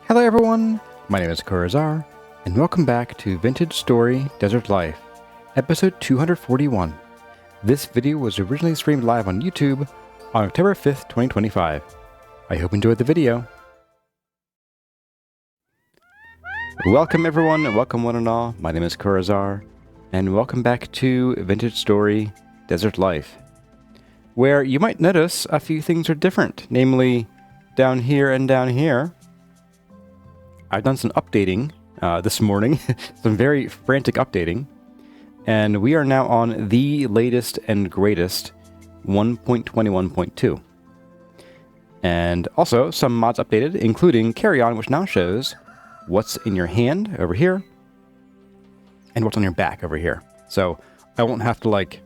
Hello everyone, my name is CarryOn, and welcome back to Vintage Story Desert Life, episode 241. This video was originally streamed live on YouTube on October 5th, 2025. I hope you enjoyed the video. Welcome everyone, welcome one and all, my name is CarryOn, and welcome back to Vintage Story Desert Life, where you might notice a few things are different, namely down here and down here. I've done some updating this morning, some very frantic updating, and we are now on the latest and greatest 1.21.2. And also some mods updated, including CarryOn, which now shows what's in your hand over here and what's on your back over here. So I won't have to like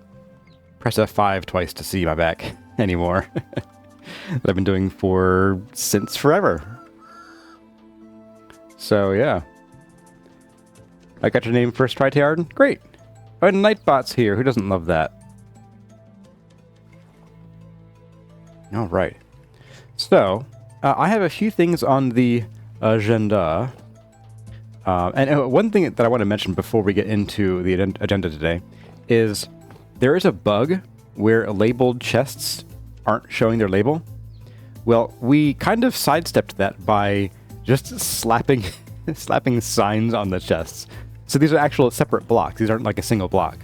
press F5 twice to see my back anymore. That I've been doing since forever. So yeah, I got your name first try, Taryn. Great. Oh, and Nightbot's here. Who doesn't love that? All right. So I have a few things on the agenda, and one thing that I want to mention before we get into the agenda today is there is a bug where labeled chests aren't showing their label. Well, we kind of sidestepped that by just slapping signs on the chests. So these are actual separate blocks. These aren't like a single block.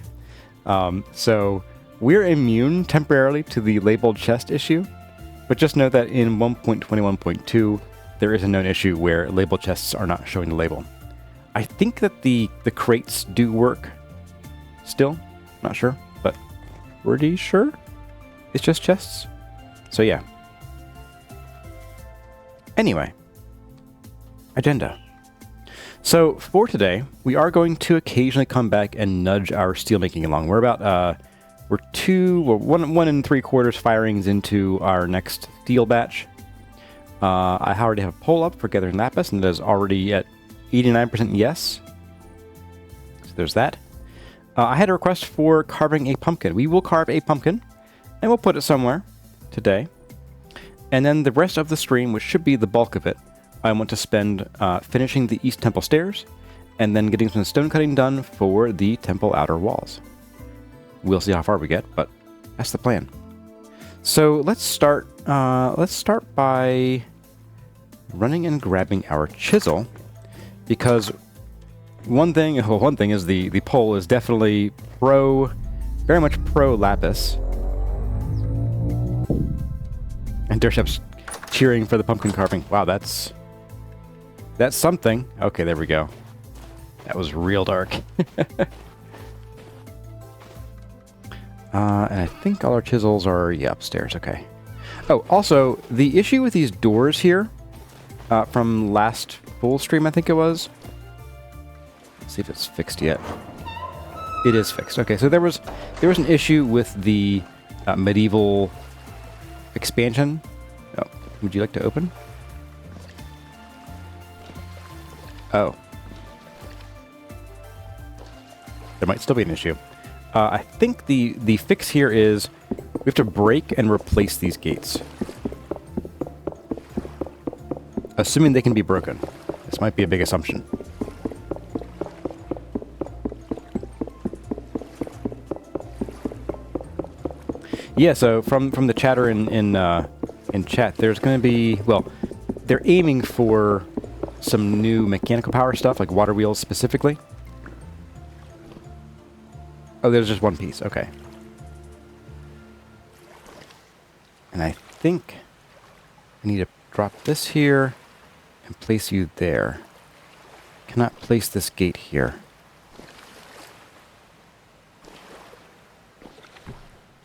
So we're immune temporarily to the labeled chest issue, but just know that in 1.21.2 there is a known issue where labeled chests are not showing the label. I think that the crates do work still. Not sure, but pretty sure it's just chests. So yeah. Anyway. Agenda. So for today, we are going to occasionally come back and nudge our steelmaking along. We're about we're 1 3/4 firings into our next steel batch. I already have a poll up for gathering lapis, and it is already at 89% yes. So there's that. I had a request for carving a pumpkin. We will carve a pumpkin, and we'll put it somewhere today. And then the rest of the stream, which should be the bulk of it, I want to spend finishing the East Temple stairs, and then getting some stone cutting done for the temple outer walls. We'll see how far we get, but that's the plan. So let's start. Let's start by running and grabbing our chisel, because one thing is the poll is definitely very much pro Lapis, and Dirshep's cheering for the pumpkin carving. Wow, that's something. Okay, there we go. That was real dark. And I think all our chisels are, upstairs. Okay. Oh, also, the issue with these doors here, from last full stream, I think it was. Let's see if it's fixed yet. It is fixed. Okay, so there was an issue with the medieval expansion. Oh, would you like to open? Oh. There might still be an issue. I think the fix here is we have to break and replace these gates. Assuming they can be broken. This might be a big assumption. Yeah, so from the chatter in chat, there's going to be, well, they're aiming for some new mechanical power stuff, like water wheels specifically. Oh, there's just one piece. Okay. And I think I need to drop this here and place you there. Cannot place this gate here.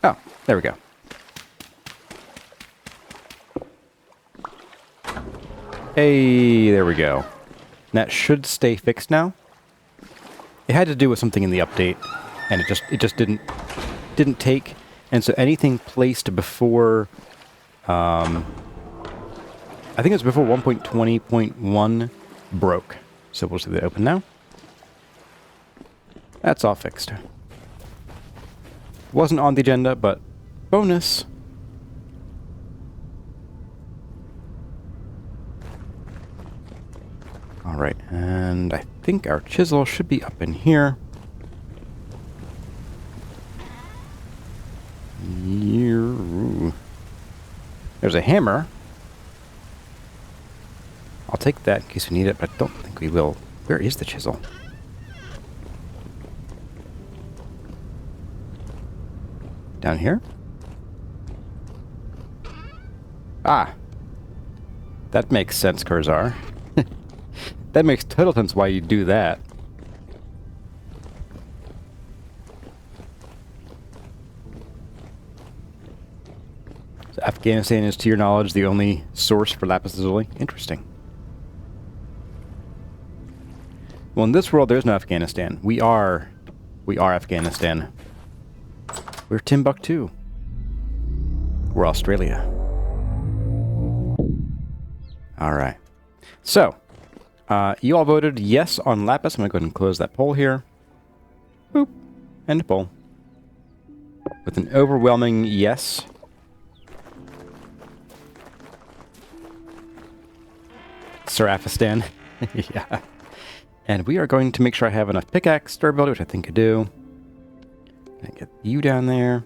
Oh, there we go. Hey, there we go. That should stay fixed now. It had to do with something in the update, and it just didn't take. And so anything placed before, I think it was before 1.20.1 broke. So we'll see that open now. That's all fixed. Wasn't on the agenda, but bonus. Alright, and I think our chisel should be up in here. There's a hammer. I'll take that in case we need it, but I don't think we will. Where is the chisel? Down here? Ah. That makes sense, Curzar. That makes total sense why you do that. So Afghanistan is, to your knowledge, the only source for lapis lazuli? Interesting. Well, in this world, there's no Afghanistan. We are Afghanistan. We're Timbuktu. We're Australia. Alright. So, you all voted yes on Lapis. I'm going to go ahead and close that poll here. Boop. End of poll. With an overwhelming yes. Seraphistan. Yeah. And we are going to make sure I have enough pickaxe durability, which I think I do. Get you down there.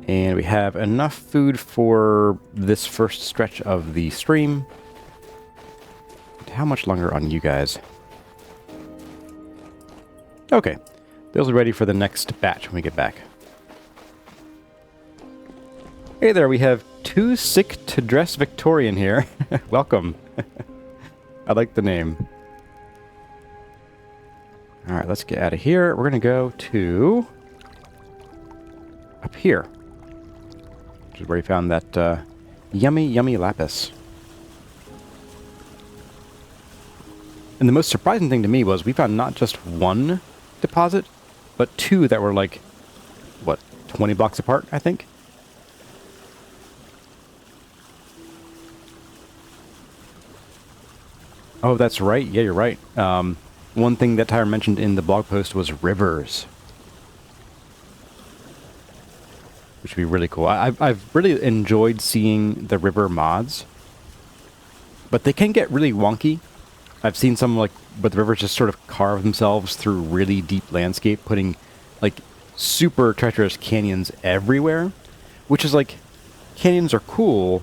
And we have enough food for this first stretch of the stream. How much longer on you guys? Okay. Those are ready for the next batch when we get back. Hey there, we have Too Sick to Dress Victorian here. Welcome. I like the name. Alright, let's get out of here. We're going to go to... up here. Which is where we found that yummy, yummy lapis. And the most surprising thing to me was we found not just one deposit, but two that were like, what, 20 blocks apart, I think? Oh, that's right. Yeah, you're right. One thing that Tyler mentioned in the blog post was rivers. Which would be really cool. I've really enjoyed seeing the river mods. But they can get really wonky. I've seen some, like, but the rivers just sort of carve themselves through really deep landscape, putting, like, super treacherous canyons everywhere. Which is, like, canyons are cool,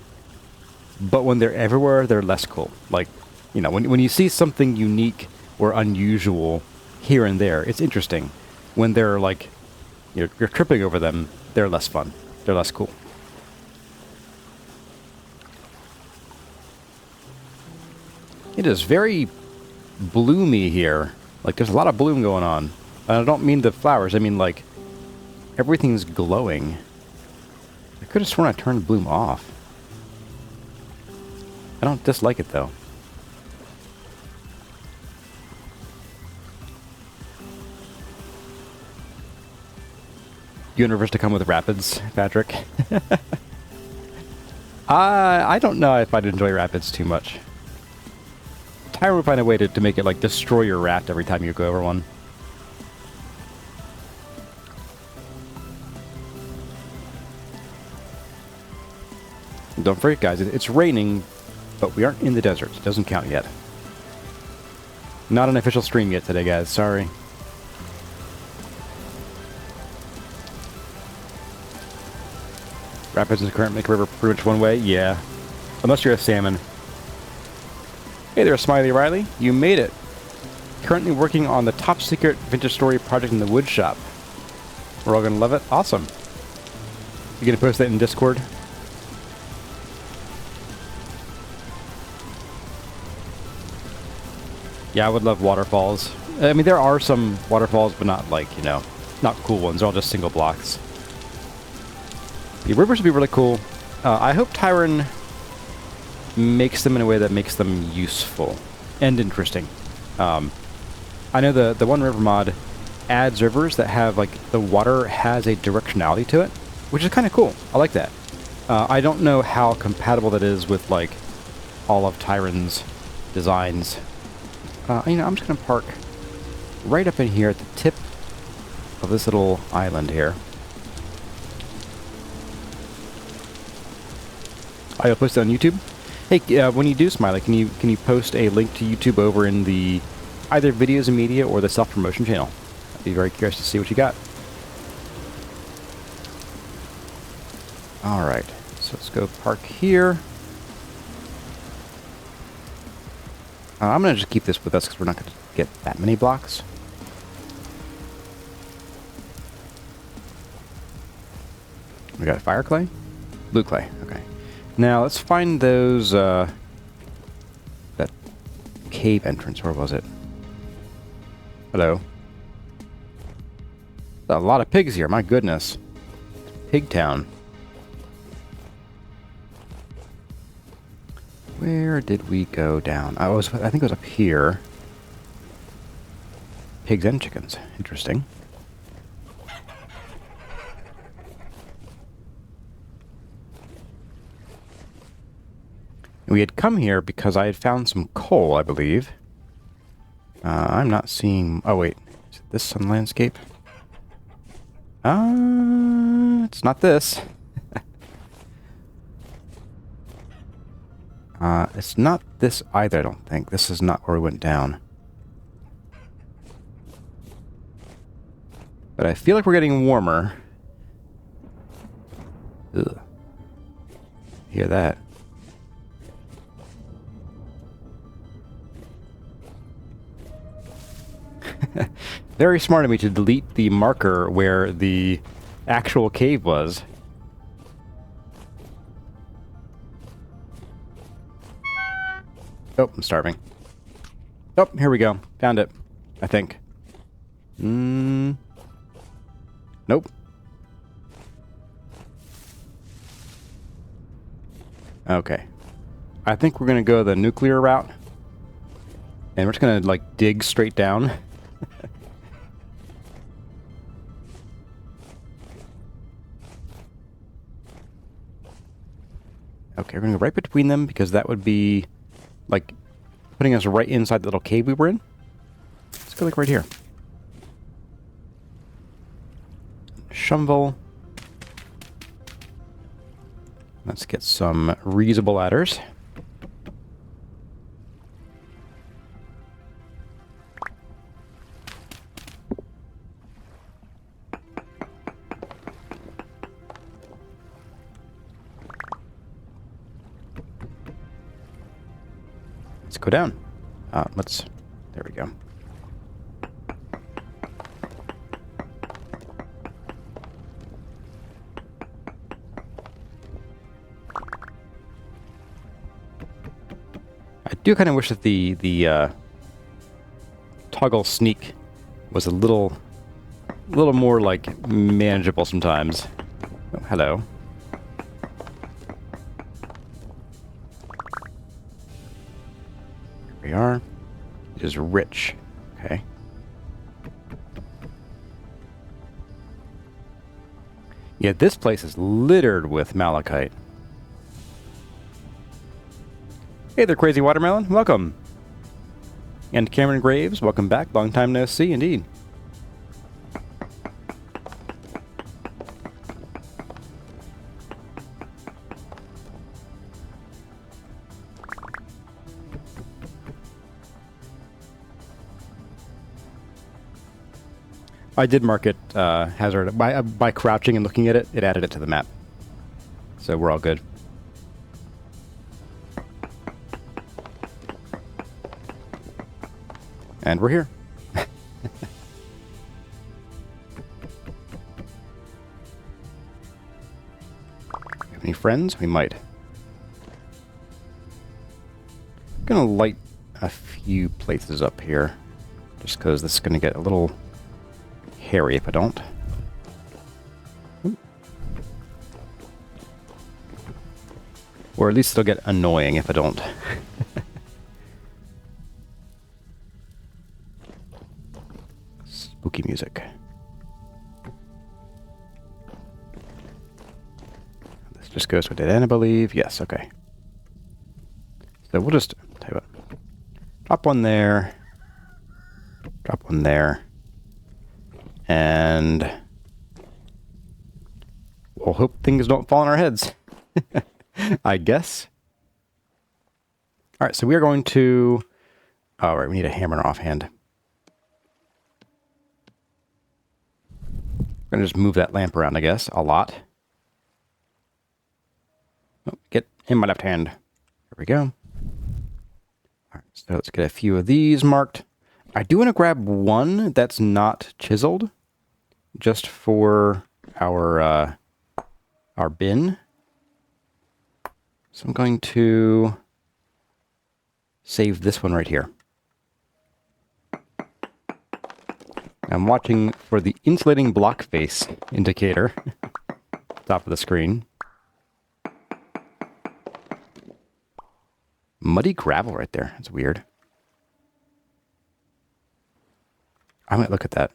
but when they're everywhere, they're less cool. Like, you know, when you see something unique or unusual here and there, it's interesting. When they're, like, you're tripping over them, they're less fun. They're less cool. It is very bloomy here. Like, there's a lot of bloom going on. And I don't mean the flowers. I mean, like, everything's glowing. I could have sworn I turned the bloom off. I don't dislike it, though. Universe to come with rapids, Patrick. I don't know if I'd enjoy rapids too much. Tyra would find a way to make it, like, destroy your raft every time you go over one. And don't forget, guys, it's raining, but we aren't in the desert. It doesn't count yet. Not an official stream yet today, guys. Sorry. Rapids is currently make a river pretty much one way? Yeah. Unless you're a salmon. Hey there, Smiley Riley. You made it. Currently working on the top secret vintage story project in the wood shop. We're all gonna love it. Awesome. You gonna post that in Discord? Yeah, I would love waterfalls. I mean, there are some waterfalls, but not, like, you know, not cool ones. They're all just single blocks. The rivers would be really cool. I hope Tyron makes them in a way that makes them useful and interesting. I know the one river mod adds rivers that have, like, the water has a directionality to it, which is kind of cool. I like that. I don't know how compatible that is with, like, all of Tyron's designs. You know, I'm just going to park right up in here at the tip of this little island here. I'll post it on YouTube. Hey, when you do Smiley, can you post a link to YouTube over in the either videos and media or the self-promotion channel? I'd be very curious to see what you got. All right, so let's go park here. I'm gonna just keep this with us because we're not gonna get that many blocks. We got fire clay? Blue clay, okay. Now let's find those, that cave entrance, where was it? Hello. A lot of pigs here, my goodness. Pig town. Where did we go down? I think it was up here. Pigs and chickens, interesting. We had come here because I had found some coal, I believe. I'm not seeing... Oh, wait. Is it this sun landscape? It's not this. It's not this either, I don't think. This is not where we went down. But I feel like we're getting warmer. Ugh. Hear that? Very smart of me to delete the marker where the actual cave was. Oh, I'm starving. Oh, here we go. Found it. I think. Nope. Okay. I think we're gonna go the nuclear route. And we're just gonna, like, dig straight down. Okay, we're gonna go right between them because that would be, like, putting us right inside the little cave we were in. Let's go, like, right here. Shovel. Let's get some reusable ladders. Let's go down. There we go. I do kind of wish that the toggle sneak was a little more, like, manageable sometimes. Oh, hello. Here we are. It is rich. Okay. Yeah, this place is littered with malachite. Hey there, Crazy Watermelon. Welcome. And Cameron Graves, welcome back. Long time no see, indeed. I did mark it hazard. By crouching and looking at it, it added it to the map. So we're all good. And we're here. Have any friends? We might. I'm gonna light a few places up here, just because this is gonna get a little hairy if I don't. Or at least it'll get annoying if I don't. Spooky music. This just goes with it, and I believe. Yes, okay. So we'll just tell you what. Drop one there. Drop one there. And we'll hope things don't fall on our heads. I guess. All right, so we are going to... Oh, right, we need a hammer in our offhand. I'm going to just move that lamp around, I guess, a lot. Oh, get in my left hand. There we go. All right, so let's get a few of these marked. I do want to grab one that's not chiseled, just for our bin. So I'm going to save this one right here. I'm watching for the insulating block face indicator, top of the screen. Muddy gravel right there. That's weird. I might look at that.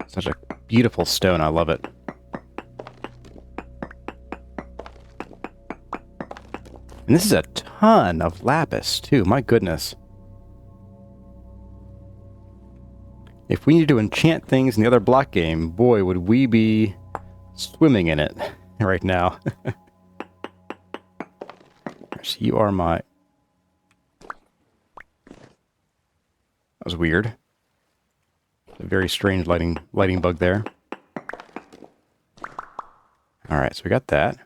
Such a beautiful stone. I love it. And this is a ton of lapis, too. My goodness. If we need to enchant things in the other block game, boy, would we be swimming in it right now. So you are my... That was weird. A very strange lighting bug there. All right, so we got that.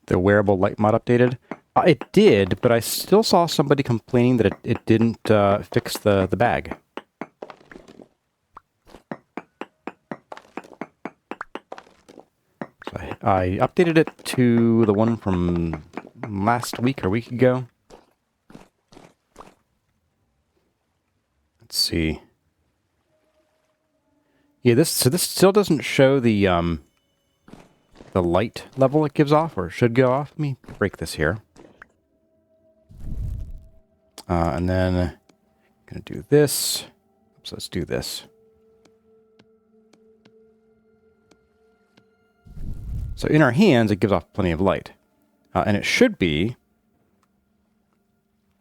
The wearable light mod updated. It did, but I still saw somebody complaining that it didn't fix the bag. So I updated it to the one from last week or a week ago. Let's see. Yeah, this still doesn't show the light level it gives off, or should go off. Let me break this here. And then I'm gonna do this. Oops, let's do this. So in our hands, it gives off plenty of light. And it should be,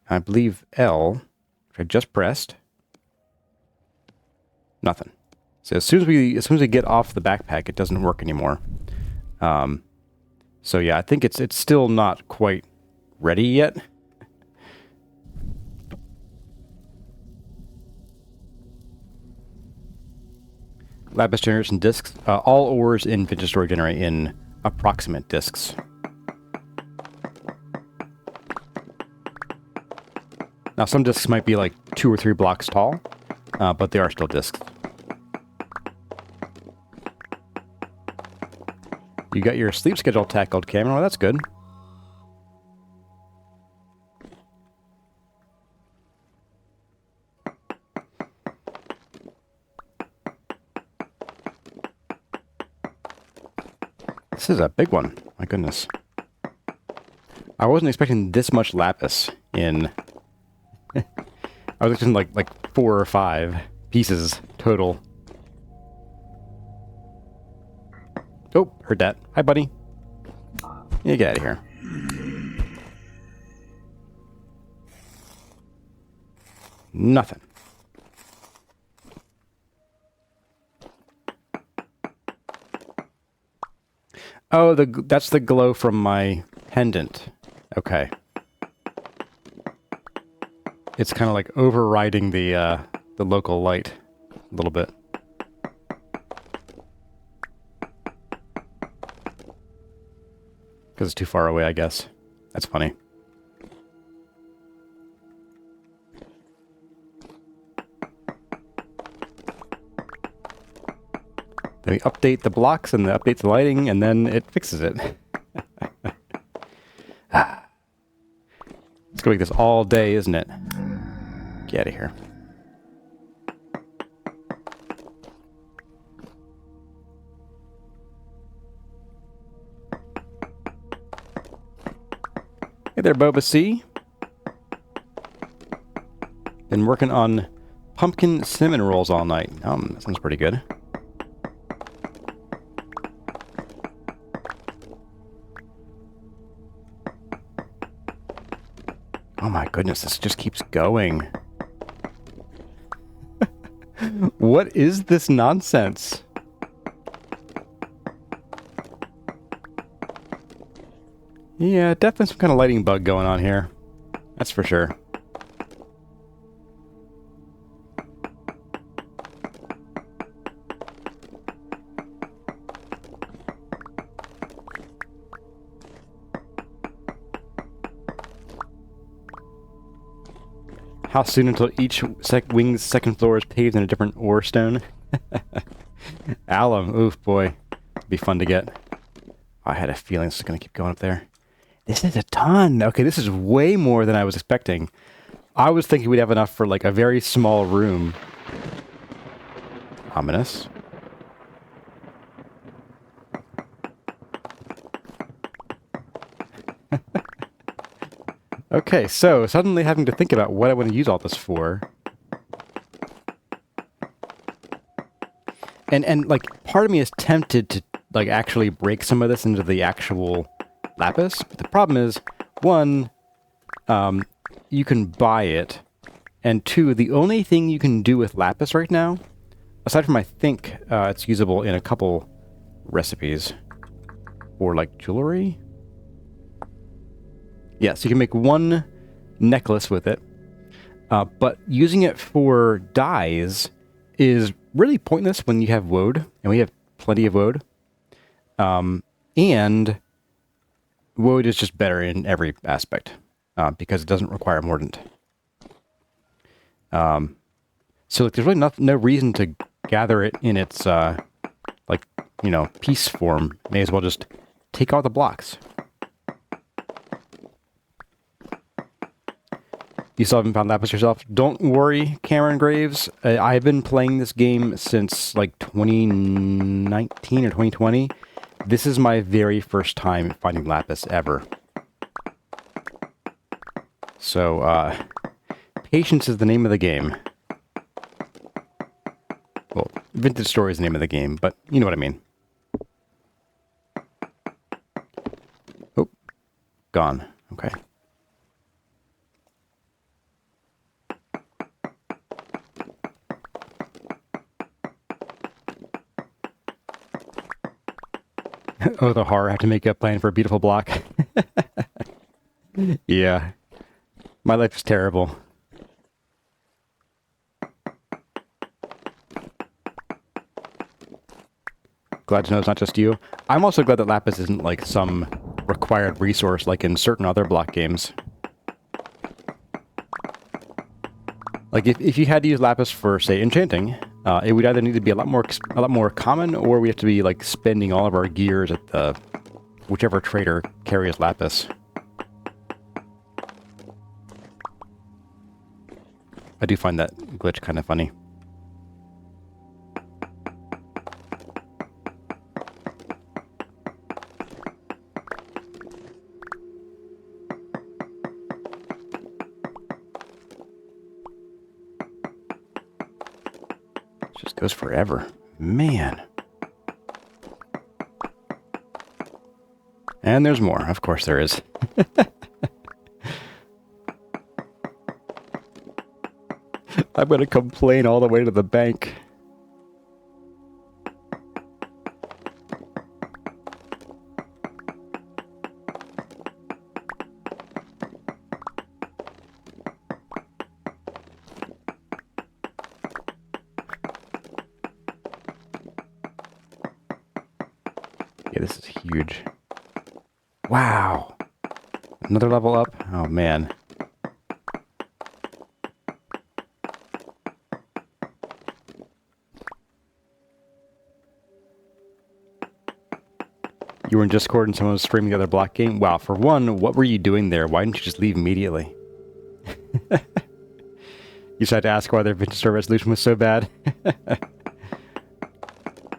I believe, L, which I just pressed. Nothing. So as soon as we get off the backpack, it doesn't work anymore. So yeah, I think it's still not quite ready yet. Lapis generation discs. All ores in Vintage Story generate in approximate discs. Now some discs might be like 2 or 3 blocks tall, but they are still discs. You got your sleep schedule tackled, Cameron. Well, that's good. This is a big one. My goodness. I wasn't expecting this much lapis in... I was expecting like 4 or 5 pieces total. Oh, heard that. Hi, buddy. Yeah, get out of here. Nothing. Oh, that's the glow from my pendant. Okay. It's kind of like overriding the local light a little bit. Because it's too far away, I guess. That's funny. Then we update the blocks and update the lighting, and then it fixes it. It's going to make this all day, isn't it? Get out of here. Hey there, Boba C. Been working on pumpkin cinnamon rolls all night. That sounds pretty good. Oh my goodness, this just keeps going. What is this nonsense? Yeah, definitely some kind of lighting bug going on here. That's for sure. How soon until each wing's second floor is paved in a different ore stone? Alum, oof, boy. It'd be fun to get. I had a feeling this is going to keep going up there. This is a ton. Okay, this is way more than I was expecting. I was thinking we'd have enough for like a very small room. Ominous. Okay, so suddenly having to think about what I want to use all this for. And like part of me is tempted to like actually break some of this into the actual lapis. But the problem is, one, you can buy it, and two, the only thing you can do with lapis right now, aside from I think it's usable in a couple recipes for like jewelry. Yes, you can make one necklace with it, but using it for dyes is really pointless when you have woad, and we have plenty of woad. And woad is just better in every aspect because it doesn't require mordant. So like, there's really no reason to gather it in its like, you know, piece form. May as well just take all the blocks. You still haven't found Lapis yourself? Don't worry, Cameron Graves. I've been playing this game since like 2019 or 2020. This is my very first time finding Lapis ever. So, patience is the name of the game. Well, Vintage Story is the name of the game, but you know what I mean. Oh, gone. Okay. Oh, the horror. I have to make a plan for a beautiful block. Yeah. My life is terrible. Glad to know it's not just you. I'm also glad that Lapis isn't like some required resource like in certain other block games. Like if you had to use Lapis for, say, enchanting, it would either need to be a lot more common, or we have to be like spending all of our gears at the whichever trader carries Lapis. I do find that glitch kind of funny. Just goes forever. Man. And there's more. Of course there is. I'm going to complain all the way to the bank. Yeah, this is huge. Wow. Another level up? Oh, man. You were in Discord and someone was streaming the other block game? Wow, for one, what were you doing there? Why didn't you just leave immediately? You just had to ask why their Vintage Store resolution was so bad?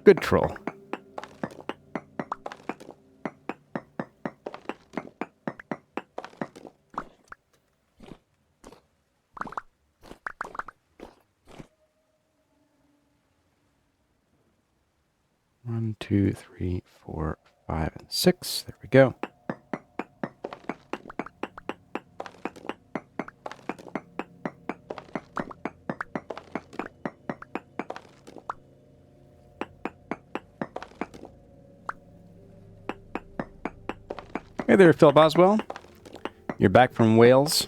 Good troll. One, two, three, 4, 5, and 6. There we go. Hey there, Phil Boswell. You're back from Wales.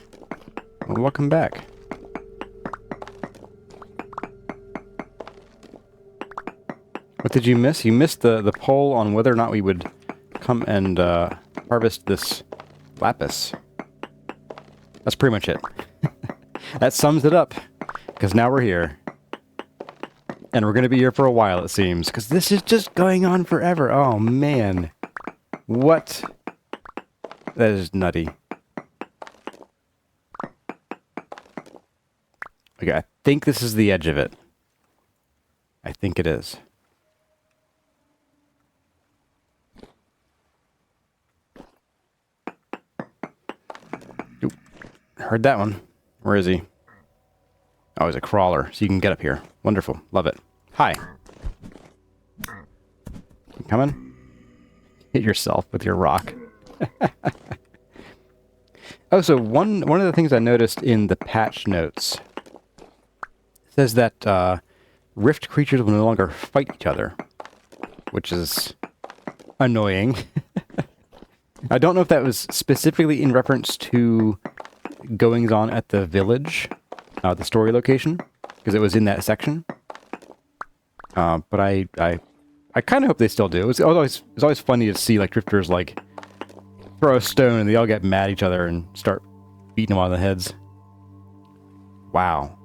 Well, welcome back. What did you miss? You missed the poll on whether or not we would come and harvest this Lapis. That's pretty much it. That sums it up. Because now we're here. And we're going to be here for a while, it seems. Because this is just going on forever. Oh, man. What? That is nutty. Okay, I think this is the edge of it. I think it is. Oop. Heard that one. Where is he? Oh, he's a crawler, so you can get up here. Wonderful. Love it. Hi. You coming? Hit yourself with your rock. Oh, so one of the things I noticed in the patch notes says that rift creatures will no longer fight each other, which is annoying. I don't know if that was specifically in reference to goings-on at the village, the story location, because it was in that section. But I kind of hope they still do. It's always funny to see like drifters like throw a stone and they all get mad at each other and start beating them on the heads. Wow.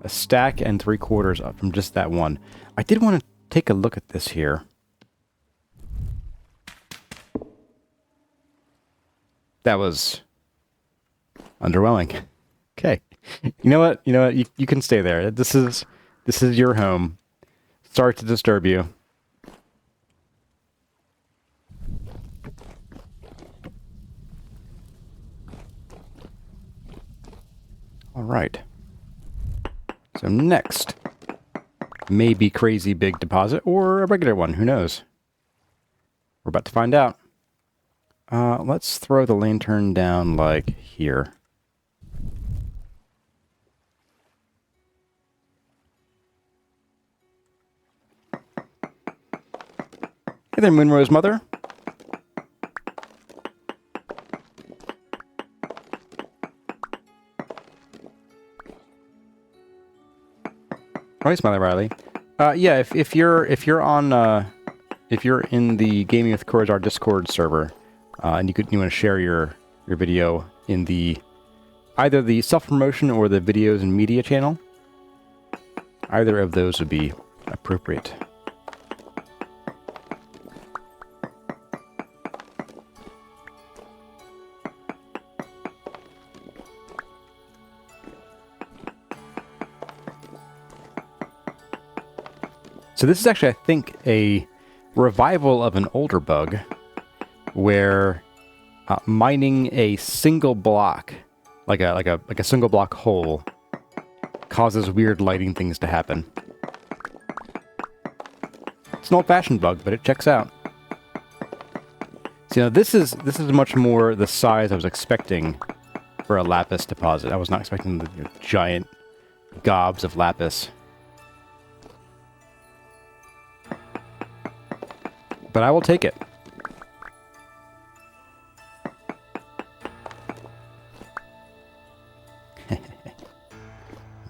A stack and 3/4 up from just that one. I did want to take a look at this here. That was underwhelming. Okay. You know what? You can stay there. This is your home. Sorry to disturb you. All right. So next, maybe crazy big deposit or a regular one. Who knows? We're about to find out. Let's throw the lantern down like here. Hey there, Moonrose Mother. Oh, hey, Smiley Riley. Yeah, if you're in the Gaming with Corazar Discord server, and you want to share your video in either the self-promotion or the videos and media channel, either of those would be appropriate. So this is actually, I think, a revival of an older bug where mining a single block, like a single block hole, causes weird lighting things to happen. It's an old-fashioned bug, but it checks out. So, this is much more the size I was expecting for a Lapis deposit. I was not expecting the giant gobs of Lapis. But I will take it.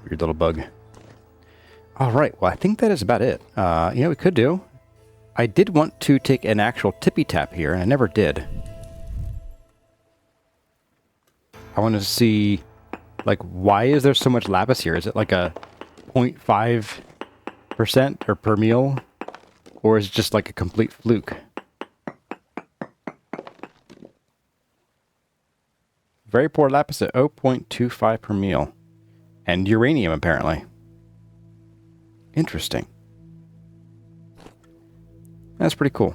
Weird little bug. All right, well, I think that is about it. You know what we could do? I did want to take an actual tippy tap here, and I never did. I want to see, like, why is there so much Lapis here? Is it like a 0.5% or per meal? Or is it just like a complete fluke? Very poor Lapis at 0.25 per meal. And uranium, apparently. Interesting. That's pretty cool.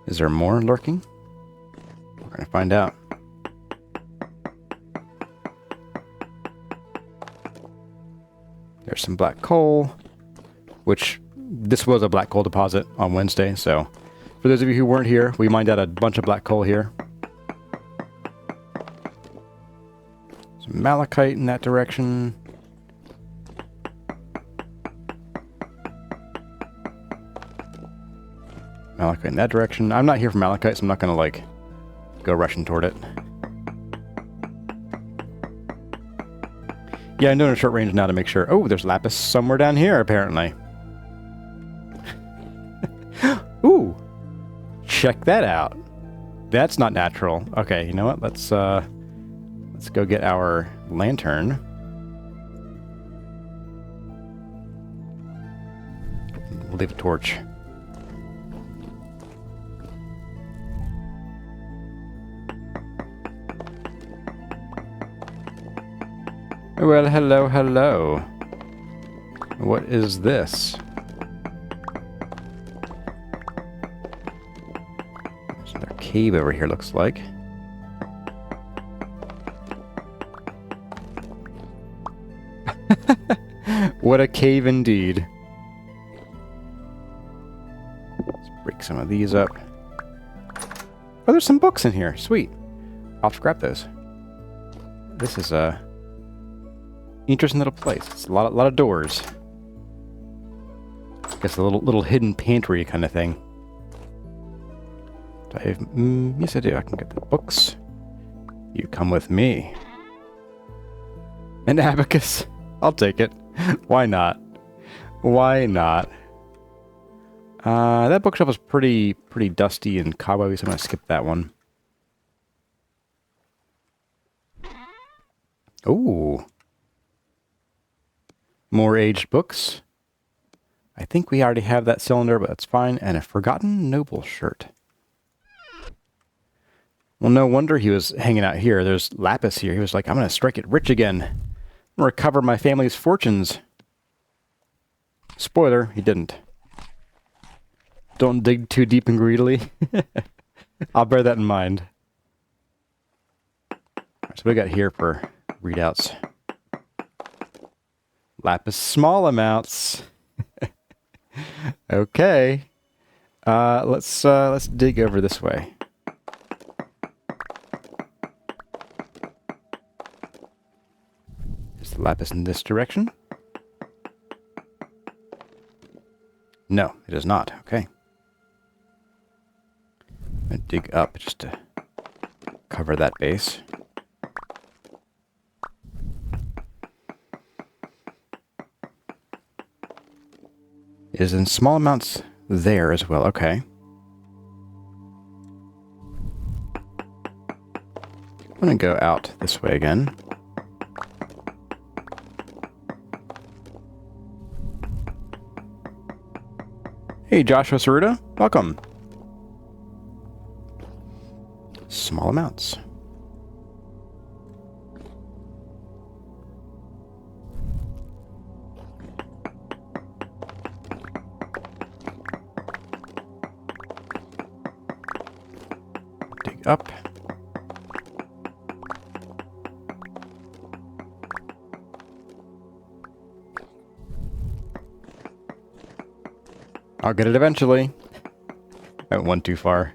Is there more lurking? We're going to find out. There's some black coal, which... This was a black coal deposit on Wednesday, so for those of you who weren't here, we mined out a bunch of black coal here. Some malachite in that direction. Malachite in that direction. I'm not here for malachite, so I'm not going to, like, go rushing toward it. Yeah, I'm doing a short range now to make sure. Oh, there's Lapis somewhere down here, apparently. Ooh! Check that out. That's not natural. Okay, you know what? Let's go get our lantern. We'll leave a torch. Well, hello, hello. What is this? There's another cave over here, looks like. What a cave indeed. Let's break some of these up. Oh, there's some books in here. Sweet. I'll have to grab those. This is a interesting little place. It's a lot of doors. I guess a little hidden pantry kind of thing. Do I have, yes, I do. I can get the books. You come with me. An abacus. I'll take it. Why not? Why not? That bookshelf was pretty dusty and cobwebby, so I'm gonna skip that one. Ooh. More aged books. I think we already have that cylinder, but that's fine. And a Forgotten Noble shirt. Well, no wonder he was hanging out here. There's Lapis here. He was like, I'm going to strike it rich again. I'm going to recover my family's fortunes. Spoiler, he didn't. Don't dig too deep and greedily. I'll bear that in mind. All right, so what do we got here for readouts? Lapis small amounts. Okay. Let's dig over this way. Is the Lapis in this direction? No, it is not. Okay. I'm gonna dig up just to cover that base. It is in small amounts there as well. Okay. I'm gonna go out this way again. Hey, Joshua Saruda. Welcome. Small amounts. Dig up. I'll get it eventually. I went too far.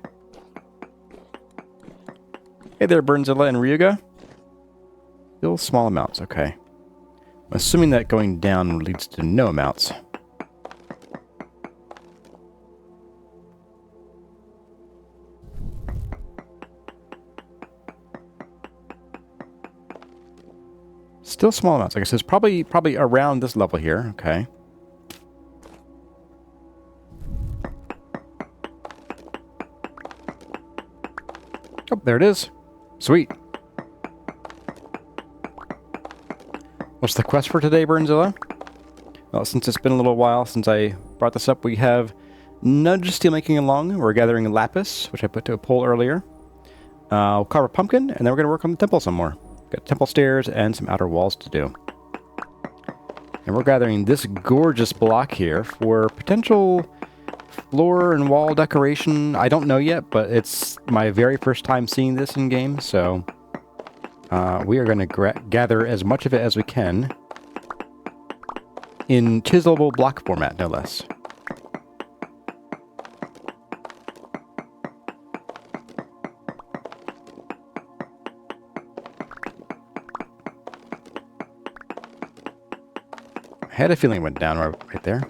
Hey there, Burnzilla and Ryuga. Still small amounts, okay. I'm assuming that going down leads to no amounts. Still small amounts. I guess it's probably around this level here. Okay. Oh, there it is. Sweet. What's the quest for today, Burnzilla? Well, since it's been a little while since I brought this up, we have Nudge Steelmaking Along. We're gathering Lapis, which I put to a poll earlier. We'll carve a pumpkin, and then we're going to work on the temple some more. Got temple stairs and some outer walls to do. And we're gathering this gorgeous block here for potential floor and wall decoration. I don't know yet, but it's my very first time seeing this in game, so we are going to gather as much of it as we can in chiselable block format, no less. I had a feeling it went down right there.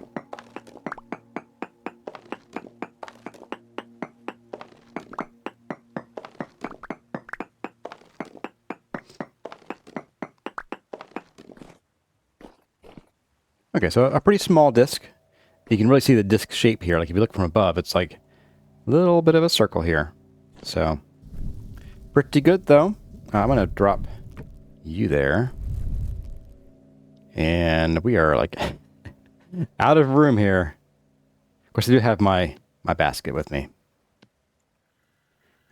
Okay, so a pretty small disc. You can really see the disc shape here. Like if you look from above, it's like a little bit of a circle here. So pretty good though. I'm gonna drop you there. And we are like out of room here. Of course, I do have my basket with me.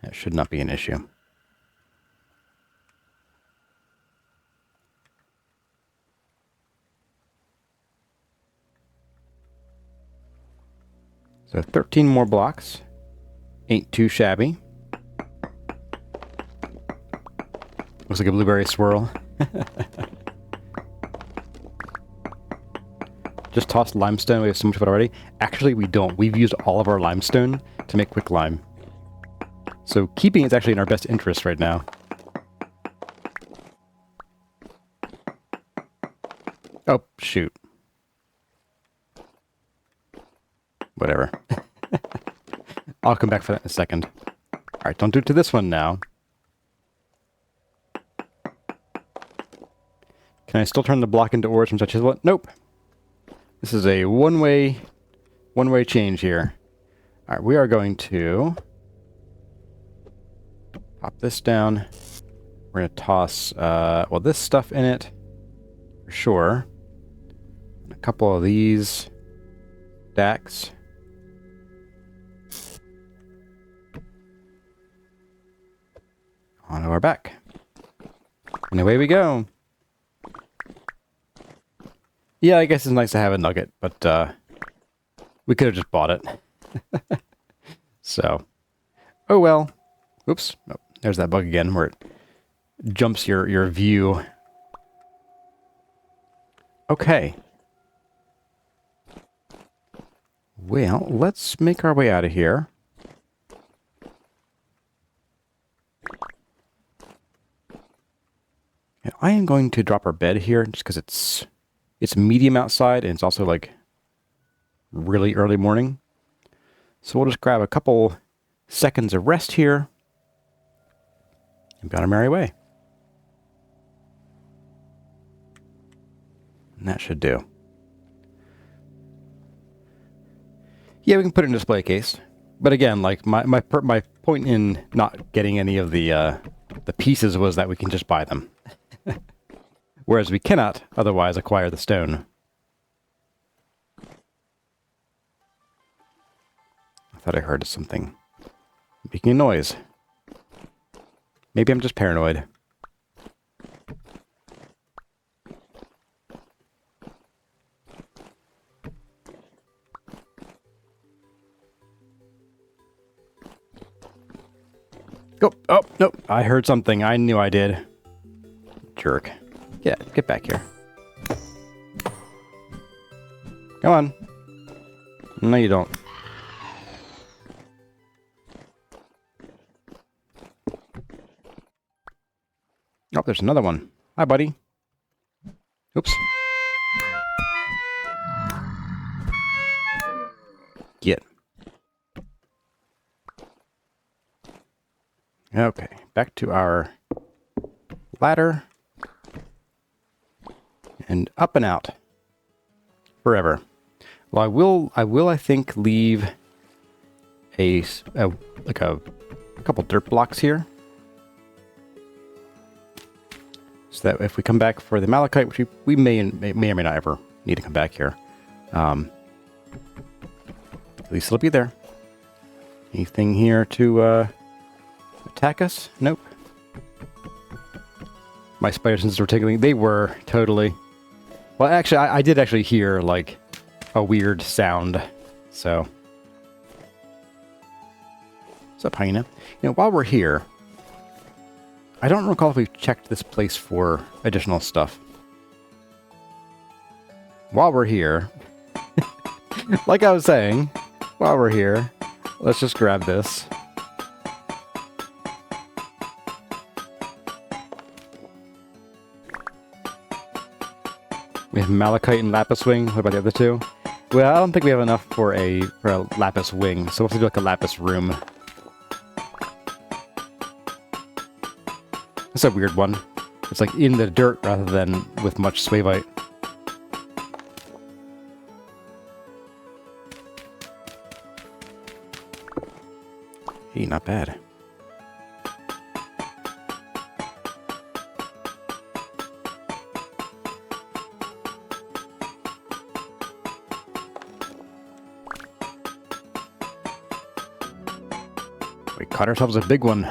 That should not be an issue. So 13 more blocks. Ain't too shabby. Looks like a blueberry swirl. Just tossed limestone. We have so much of it already. Actually, we don't. We've used all of our limestone to make quick lime. So keeping it's actually in our best interest right now. Oh, shoot. Whatever. I'll come back for that in a second. Alright, don't do it to this one now. Can I still turn the block into ores from such as what? Nope. This is a one-way change here. Alright, we are going to pop this down. We're going to toss, well, this stuff in it, for sure. And a couple of these stacks. Onto our back. And away we go. Yeah, I guess it's nice to have a nugget, but we could have just bought it. So, oh well. Oops. Oh, there's that bug again where it jumps your view. Okay. Well, let's make our way out of here. And I am going to drop our bed here just because it's medium outside and it's also like really early morning. So we'll just grab a couple seconds of rest here and be on our merry way. And that should do. Yeah, we can put it in a display case. But again, like my point in not getting any of the pieces was that we can just buy them. Whereas we cannot otherwise acquire the stone. I thought I heard something making a noise. Maybe I'm just paranoid. Go. Oh, nope. I heard something. I knew I did. Jerk. Yeah, get back here. Come on. No, you don't. Oh, there's another one. Hi, buddy. Oops. Get. Okay, back to our ladder. And up and out. Forever. Well, I think leave a couple dirt blocks here. So that if we come back for the malachite, which we may or may not ever need to come back here, at least it'll be there. Anything here to attack us? Nope. My spider senses were tickling. They were, totally. Well, actually, I did actually hear, like, a weird sound. So. What's up, hyena? You know, while we're here, I don't recall if we've checked this place for additional stuff. While we're here, like I was saying, while we're here, let's just grab this. We have malachite and lapis wing. What about the other two? Well, I don't think we have enough for a lapis wing, so we'll have to do like a lapis room. That's a weird one. It's like in the dirt rather than with much swavite. Hey, not bad. We caught ourselves a big one.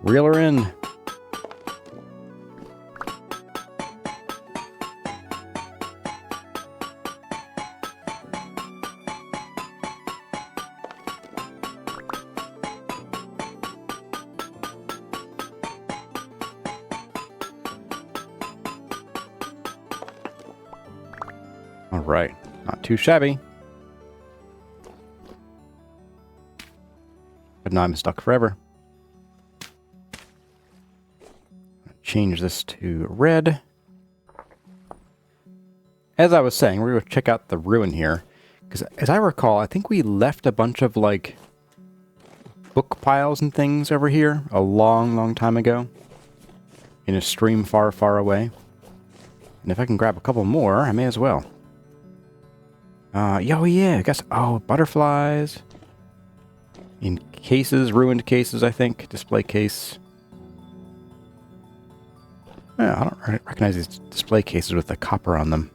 Reel her in. All right, not too shabby. But now I'm stuck forever. Change this to red. As I was saying, we're going to check out the ruin here. Because as I recall, I think we left a bunch of, like, book piles and things over here a long, long time ago. In a stream far, far away. And if I can grab a couple more, I may as well. Oh yeah, I guess, oh, butterflies. In cases, ruined cases, I think. Display case. Yeah, I don't recognize these display cases with the copper on them.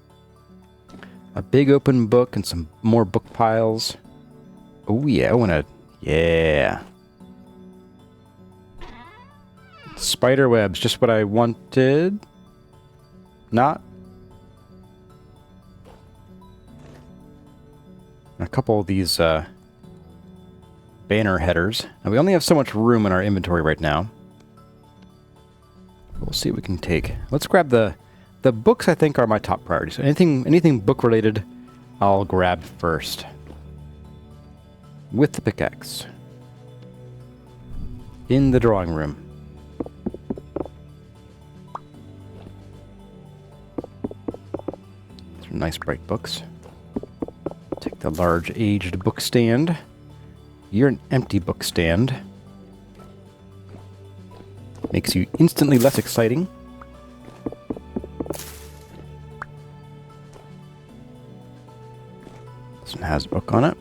A big open book and some more book piles. Oh yeah, I want to... Yeah. Spider webs, just what I wanted. Not. A couple of these banner headers. Now we only have so much room in our inventory right now. We'll see what we can take. Let's grab the books. I think are my top priority. So anything book related, I'll grab first. With the pickaxe. In the drawing room. These are nice bright books. Take the large aged book stand. You're an empty book stand. Makes you instantly less exciting. This one has a book on it.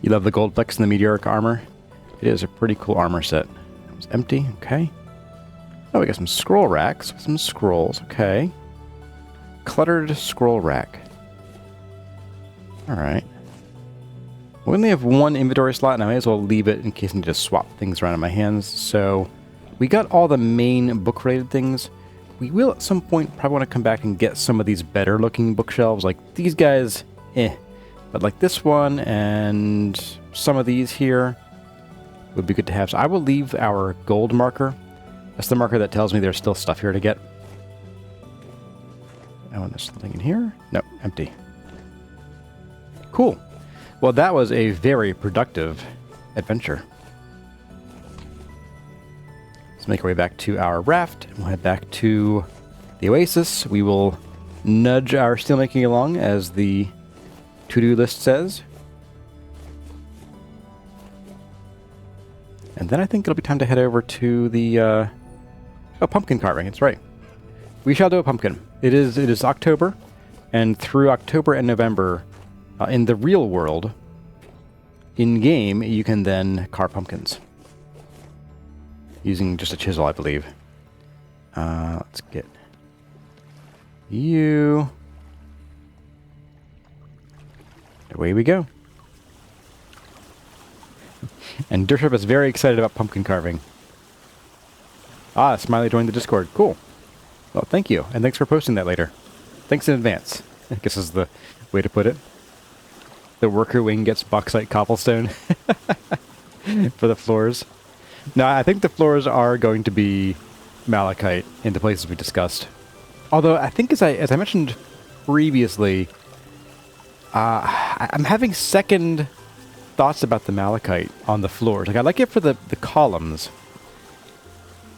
You love the gold flecks and the meteoric armor? It is a pretty cool armor set. It was empty, okay. Oh, we got some scroll racks with some scrolls, okay. Cluttered scroll rack. Alright. We only have one inventory slot, and I may as well leave it in case I need to swap things around in my hands. So, we got all the main book-related things. We will, at some point, probably want to come back and get some of these better-looking bookshelves. Like, these guys, But like this one, and some of these here would be good to have. So I will leave our gold marker. That's the marker that tells me there's still stuff here to get. Oh, and there's something in here? No, empty. Cool. Well, that was a very productive adventure. Let's make our way back to our raft, and we'll head back to the oasis. We will nudge our steelmaking along, as the to-do list says. And then I think it'll be time to head over to the, pumpkin carving. It's right. We shall do a pumpkin. It is October, and through October and November, in the real world, in-game, you can then carve pumpkins. Using just a chisel, I believe. Let's get you. Away we go. And Dirship is very excited about pumpkin carving. Ah, Smiley joined the Discord. Cool. Well, thank you, and thanks for posting that later. Thanks in advance, I guess is the way to put it. The worker wing gets bauxite cobblestone for the floors. No, I think the floors are going to be malachite in the places we discussed. Although I think, as I mentioned previously, I'm having second thoughts about the malachite on the floors. Like, I like it for the columns.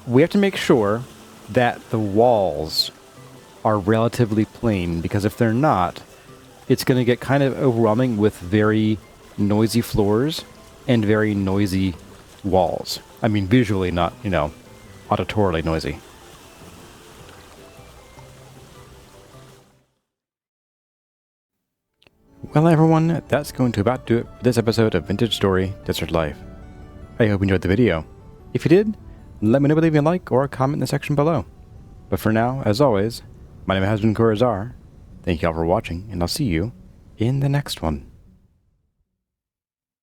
We have to make sure that the walls are relatively plain, because if they're not, it's going to get kind of overwhelming with very noisy floors and very noisy walls. I mean, visually, not, auditorily noisy. Well, everyone, that's going to about do it for this episode of Vintage Story Desert Life. I hope you enjoyed the video. If you did, let me know by leaving a like or a comment in the section below. But for now, as always, my name has been Corazar. Thank you all for watching, and I'll see you in the next one.